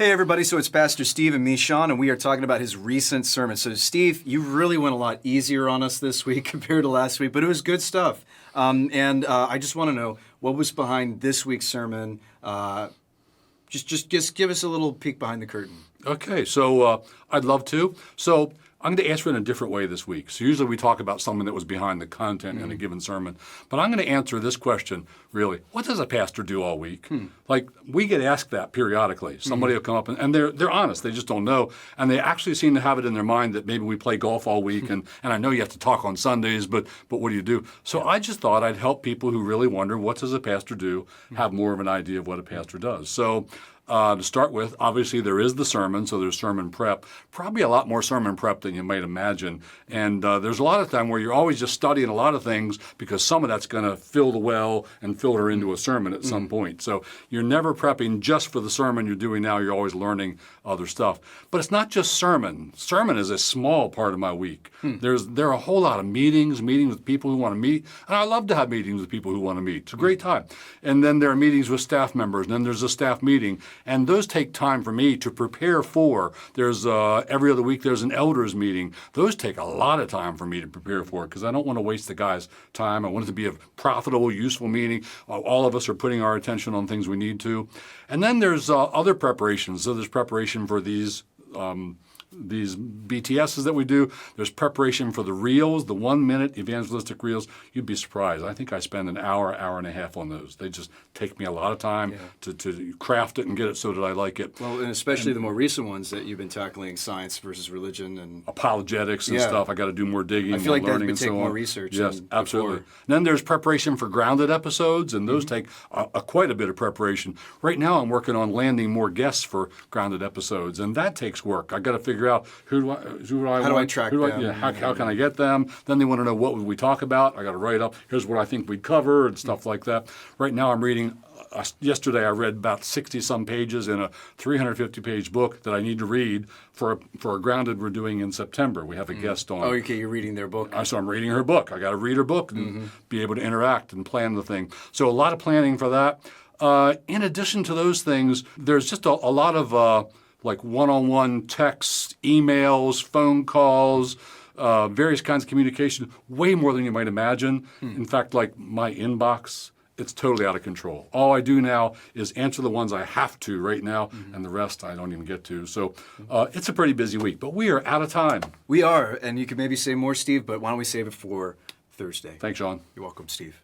Hey everybody, so it's Pastor Steve and me, Sean, and we are talking about his recent sermon. So Steve, you really went a lot easier on us this week compared to last week, but it was good stuff. I just want to know, what was behind this week's sermon? Just give us a little peek behind the curtain. Okay, so I'd love to. So I'm going to answer it in a different way this week. So usually we talk about something that was behind the content in a given sermon. But I'm going to answer this question, really. What does a pastor do all week? Like, we get asked that periodically. Somebody will come up and they're honest. They just don't know. And they actually seem to have it in their mind that maybe we play golf all week. And I know you have to talk on Sundays, but what do you do? So I just thought I'd help people who really wonder, what does a pastor do, have more of an idea of what a pastor does. So to start with, obviously there is the sermon, so there's sermon prep. Probably a lot more sermon prep than you might imagine. And there's a lot of time where you're always just studying a lot of things because some of that's going to fill the well and filter into a sermon at some point. So you're never prepping just for the sermon you're doing now. You're always learning other stuff. But it's not just sermon. Sermon is a small part of my week. There are a whole lot of meetings with people who want to meet. And I love to have meetings with people who want to meet. It's a great time. And then there are meetings with staff members. And then there's a staff meeting. And those take time for me to prepare for. There's every other week there's an elders meeting. Those take a lot of time for me to prepare for because I don't want to waste the guys' time. I want it to be a profitable, useful meeting. All of us are putting our attention on things we need to. And then there's other preparations. So there's preparation for these BTSs that we do. There's preparation for the reels, the 1-minute evangelistic reels. You'd be surprised. I think I spend an hour and a half on those. They just take me a lot of time to craft it and get it so that I like it. Well, and especially the more recent ones that you've been tackling, science versus religion and apologetics and stuff. I got to do more digging, I feel like more learning, that would and take so more on. research. Yes, than absolutely. before. Then there's preparation for grounded episodes, and those take quite a bit of preparation. Right now, I'm working on landing more guests for grounded episodes, and that takes work. I got to figure out who do I How do I track them? How can I get them? Then they want to know what would we talk about. I got to write up, here's what I think we'd cover and stuff like that. Right now I'm reading, yesterday I read about 60-some pages in a 350-page book that I need to read for a grounded we're doing in September. We have a guest on. Oh, okay, you're reading their book. So I'm reading her book. I got to read her book and be able to interact and plan the thing. So a lot of planning for that. In addition to those things, there's just a lot of like one-on-one texts, emails, phone calls, various kinds of communication, way more than you might imagine. In fact, like my inbox, it's totally out of control. All I do now is answer the ones I have to right now, and the rest I don't even get to. So it's a pretty busy week, but we are out of time. We are, and you could maybe say more, Steve, but why don't we save it for Thursday? Thanks, Sean. You're welcome, Steve.